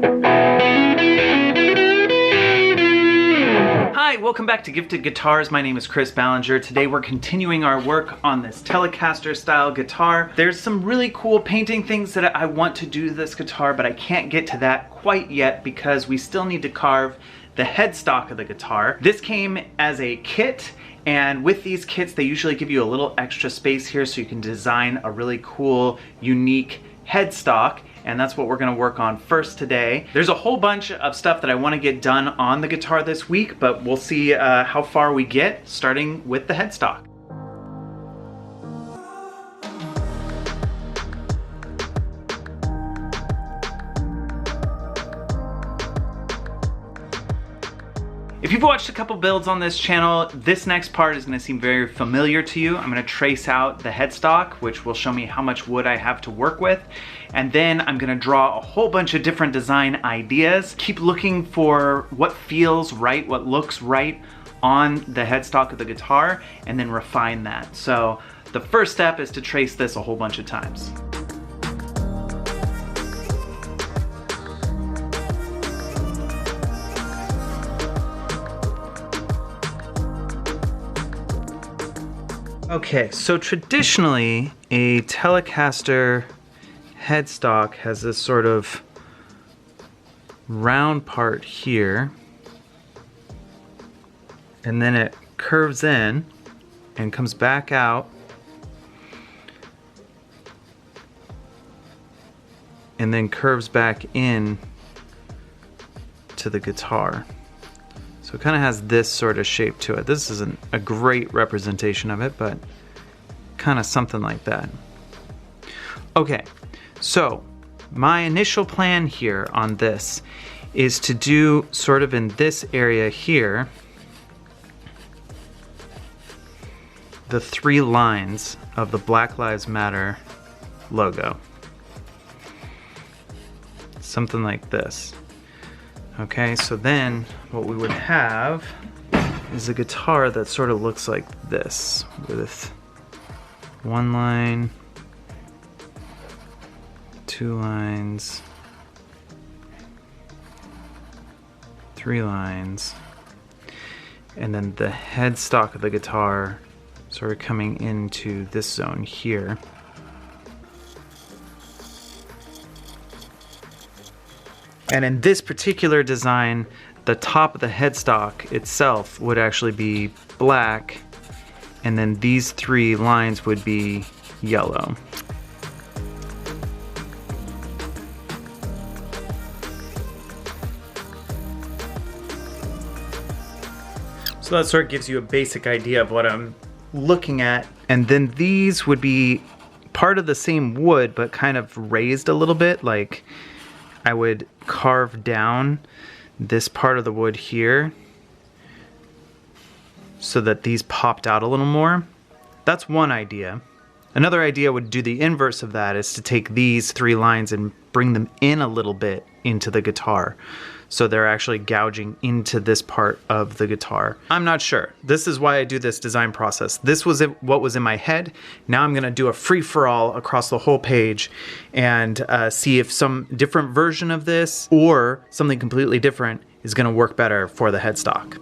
Hi, welcome back to Gifted Guitars. My name is Chris Ballinger. Today we're continuing our work on this Telecaster style guitar. There's some really cool painting things that I want to do to this guitar, but I can't get to that quite yet because we still need to carve the headstock of the guitar. This came as a kit, and with these kits they usually give you a little extra space here so you can design a really cool, unique headstock, and that's what we're gonna work on first today. There's a whole bunch of stuff that I wanna get done on the guitar this week, but we'll see how far we get, starting with the headstock. If you've watched a couple builds on this channel, this next part is going to seem very familiar to you. I'm going to trace out the headstock, which will show me how much wood I have to work with. And then I'm going to draw a whole bunch of different design ideas. Keep looking for what feels right, what looks right on the headstock of the guitar, and then refine that. So the first step is to trace this a whole bunch of times. Okay, so traditionally a Telecaster headstock has this sort of round part here, and then it curves in and comes back out, and then curves back in to the guitar. So it kind of has this sort of shape to it. This isn't a great representation of it, but kind of something like that. Okay, so my initial plan here on this is to do sort of in this area here, the 3 lines of the Black Lives Matter logo. Something like this. Okay, so then what we would have is a guitar that sort of looks like this, with 1 line, 2 lines, 3 lines, and then the headstock of the guitar sort of coming into this zone here. And in this particular design, the top of the headstock itself would actually be black, and then these 3 lines would be yellow. So that sort of gives you a basic idea of what I'm looking at. And then these would be part of the same wood, but kind of raised a little bit. Like, I would carve down this part of the wood here so that these popped out a little more. That's one idea. Another idea would do the inverse of that, is to take these 3 lines and bring them in a little bit into the guitar, so they're actually gouging into this part of the guitar. I'm not sure. This is why I do this design process. This was what was in my head. Now I'm gonna do a free-for-all across the whole page and see if some different version of this or something completely different is gonna work better for the headstock.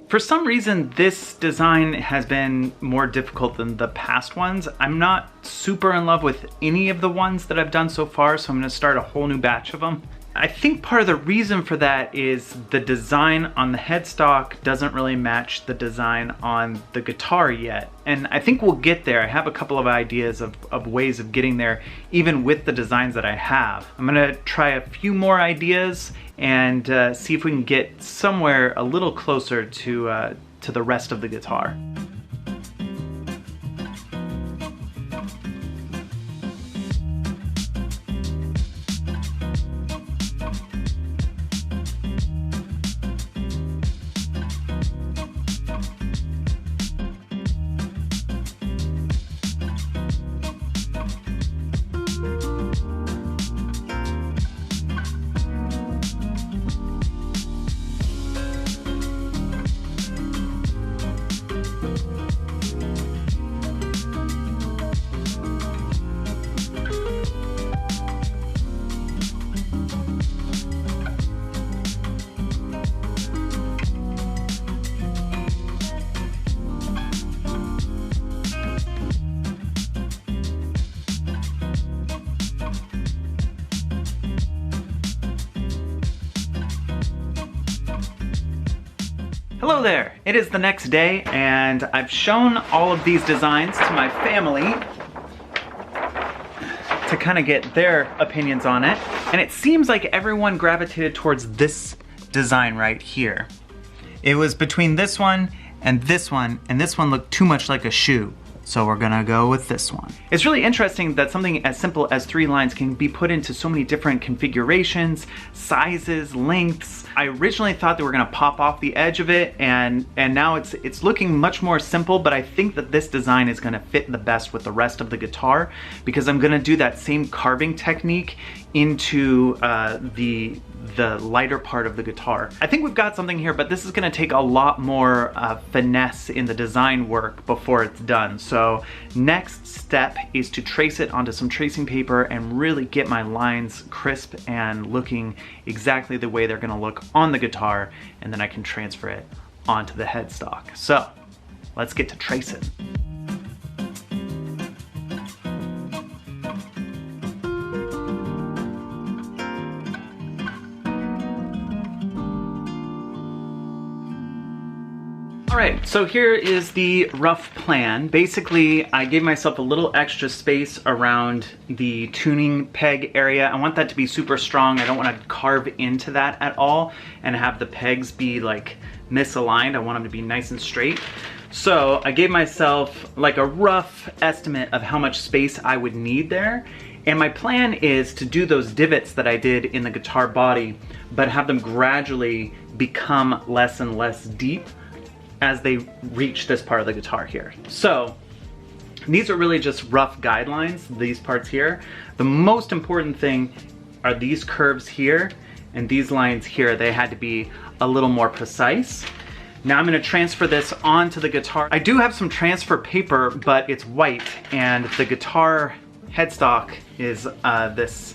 For some reason, this design has been more difficult than the past ones. I'm not super in love with any of the ones that I've done so far, so I'm gonna start a whole new batch of them. I think part of the reason for that is the design on the headstock doesn't really match the design on the guitar yet. And I think we'll get there. I have a couple of ideas of ways of getting there, even with the designs that I have. I'm gonna try a few more ideas and see if we can get somewhere a little closer to the rest of the guitar. Hello there, it is the next day and I've shown all of these designs to my family to kind of get their opinions on it. And it seems like everyone gravitated towards this design right here. It was between this one, and this one looked too much like a shoe. So we're gonna go with this one. It's really interesting that something as simple as 3 lines can be put into so many different configurations, sizes, lengths. I originally thought they were gonna pop off the edge of it, and now it's looking much more simple, but I think that this design is gonna fit the best with the rest of the guitar because I'm gonna do that same carving technique into the lighter part of the guitar. I think we've got something here, but this is gonna take a lot more finesse in the design work before it's done. So next step is to trace it onto some tracing paper and really get my lines crisp and looking exactly the way they're gonna look on the guitar, and then I can transfer it onto the headstock. So let's get to tracing. Alright, so here is the rough plan. Basically, I gave myself a little extra space around the tuning peg area. I want that to be super strong. I don't want to carve into that at all and have the pegs be like misaligned. I want them to be nice and straight. So I gave myself like a rough estimate of how much space I would need there. And my plan is to do those divots that I did in the guitar body, but have them gradually become less and less deep as they reach this part of the guitar here. So these are really just rough guidelines, these parts here. The most important thing are these curves here and these lines here. They had to be a little more precise. Now I'm gonna transfer this onto the guitar. I do have some transfer paper, but it's white, and the guitar headstock is this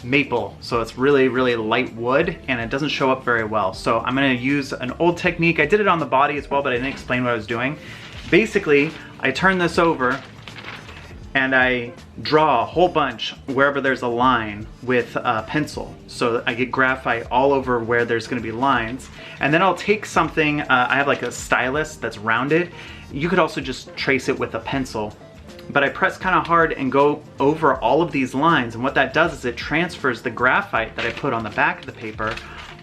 maple, so it's really, really light wood, and it doesn't show up very well. So I'm gonna use an old technique. I did it on the body as well, but I didn't explain what I was doing. Basically, I turn this over and I draw a whole bunch wherever there's a line with a pencil. So I get graphite all over where there's gonna be lines. And then I'll take something, I have like a stylus that's rounded. You could also just trace it with a pencil. But I press kind of hard and go over all of these lines, and what that does is it transfers the graphite that I put on the back of the paper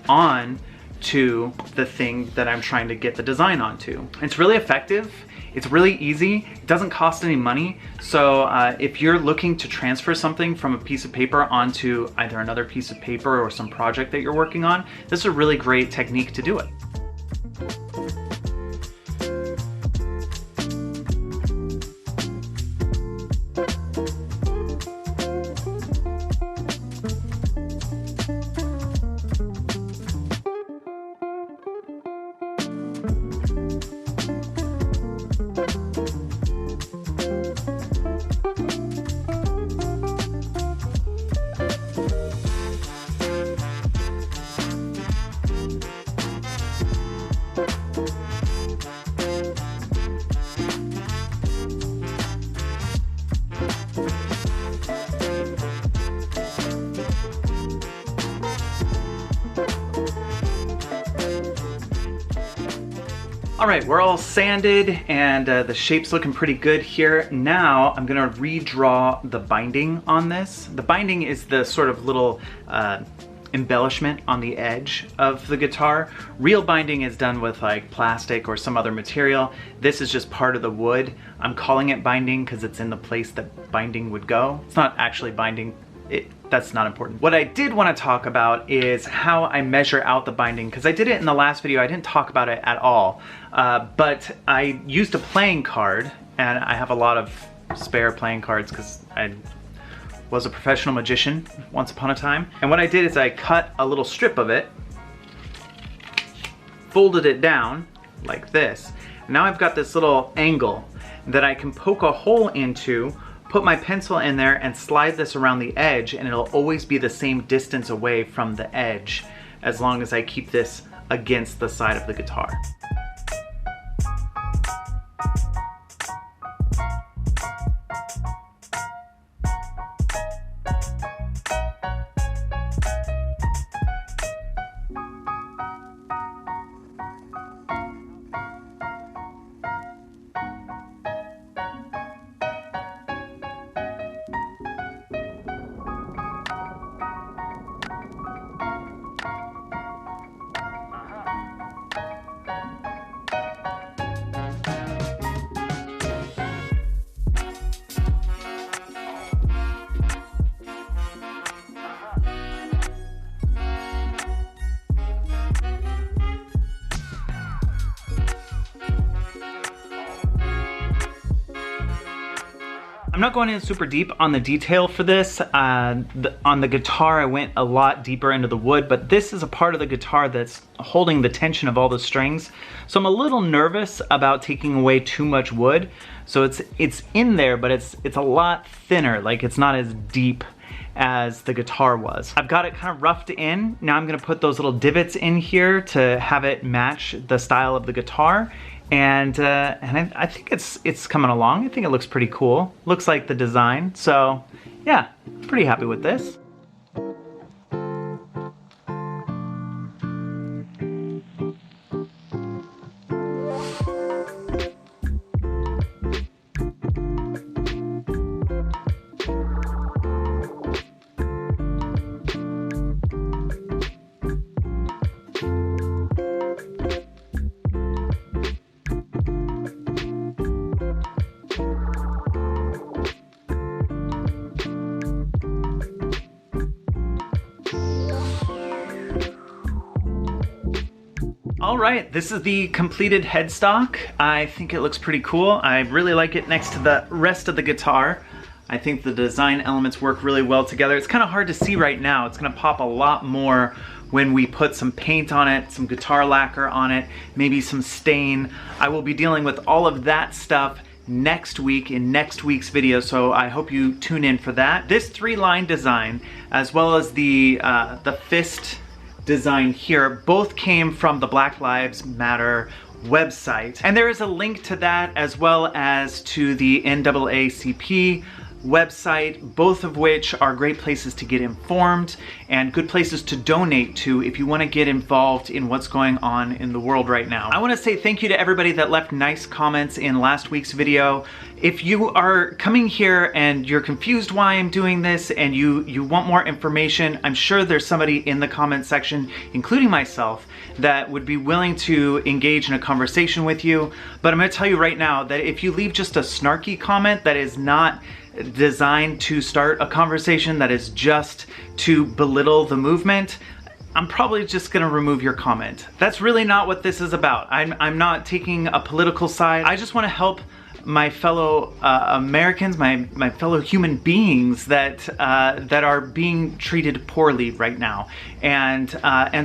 on to the thing that I'm trying to get the design onto. It's really effective, it's really easy, it doesn't cost any money, so if you're looking to transfer something from a piece of paper onto either another piece of paper or some project that you're working on, this is a really great technique to do it. All right, we're all sanded and the shape's looking pretty good here. Now I'm gonna redraw the binding on this. The binding is the sort of little embellishment on the edge of the guitar. Real binding is done with like plastic or some other material. This is just part of the wood. I'm calling it binding because it's in the place that binding would go. It's not actually binding. That's not important. What I did want to talk about is how I measure out the binding, because I did it in the last video. I didn't talk about it at all, but I used a playing card, and I have a lot of spare playing cards because I was a professional magician once upon a time. And what I did is I cut a little strip of it, folded it down like this. Now I've got this little angle that I can poke a hole into, put my pencil in there and slide this around the edge, and it'll always be the same distance away from the edge as long as I keep this against the side of the guitar. I'm not going in super deep on the detail for this. On the guitar, I went a lot deeper into the wood, but this is a part of the guitar that's holding the tension of all the strings. So I'm a little nervous about taking away too much wood. So it's in there, but it's a lot thinner. Like, it's not as deep as the guitar was. I've got it kind of roughed in. Now I'm gonna put those little divots in here to have it match the style of the guitar. And I think it's coming along. I think it looks pretty cool. Looks like the design. So yeah, pretty happy with this. All right, this is the completed headstock. I think it looks pretty cool. I really like it next to the rest of the guitar. I think the design elements work really well together. It's kind of hard to see right now. It's gonna pop a lot more when we put some paint on it, some guitar lacquer on it, maybe some stain. I will be dealing with all of that stuff next week in next week's video, so I hope you tune in for that. This 3-line design, as well as the fist design here, both came from the Black Lives Matter website. And there is a link to that, as well as to the NAACP website, both of which are great places to get informed and good places to donate to if you want to get involved in what's going on in the world right now. I want to say thank you to everybody that left nice comments in last week's video. If you are coming here and you're confused why I'm doing this and you want more information, I'm sure there's somebody in the comment section, including myself, that would be willing to engage in a conversation with you. But I'm going to tell you right now that if you leave just a snarky comment that is not designed to start a conversation, that is just to belittle the movement, I'm probably just gonna remove your comment. That's really not what this is about. I'm not taking a political side. I just want to help my fellow Americans, my fellow human beings that are being treated poorly right now, and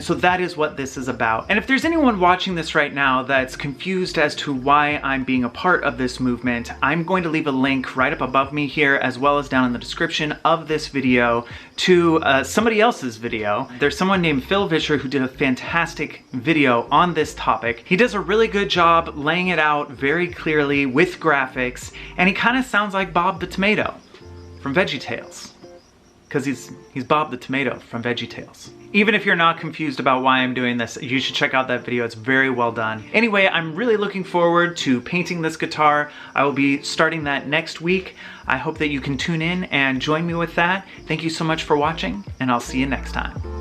so that is what this is about. And if there's anyone watching this right now that's confused as to why I'm being a part of this movement, I'm going to leave a link right up above me here, as well as down in the description of this video, to somebody else's video. There's someone named Phil Vischer who did a fantastic video on this topic. He does a really good job laying it out very clearly with graphics, and he kind of sounds like Bob the Tomato from VeggieTales, because he's Bob the Tomato from VeggieTales. Even if you're not confused about why I'm doing this, you should check out that video. It's very well done. Anyway, I'm really looking forward to painting this guitar. I will be starting that next week. I hope that you can tune in and join me with that. Thank you so much for watching, and I'll see you next time.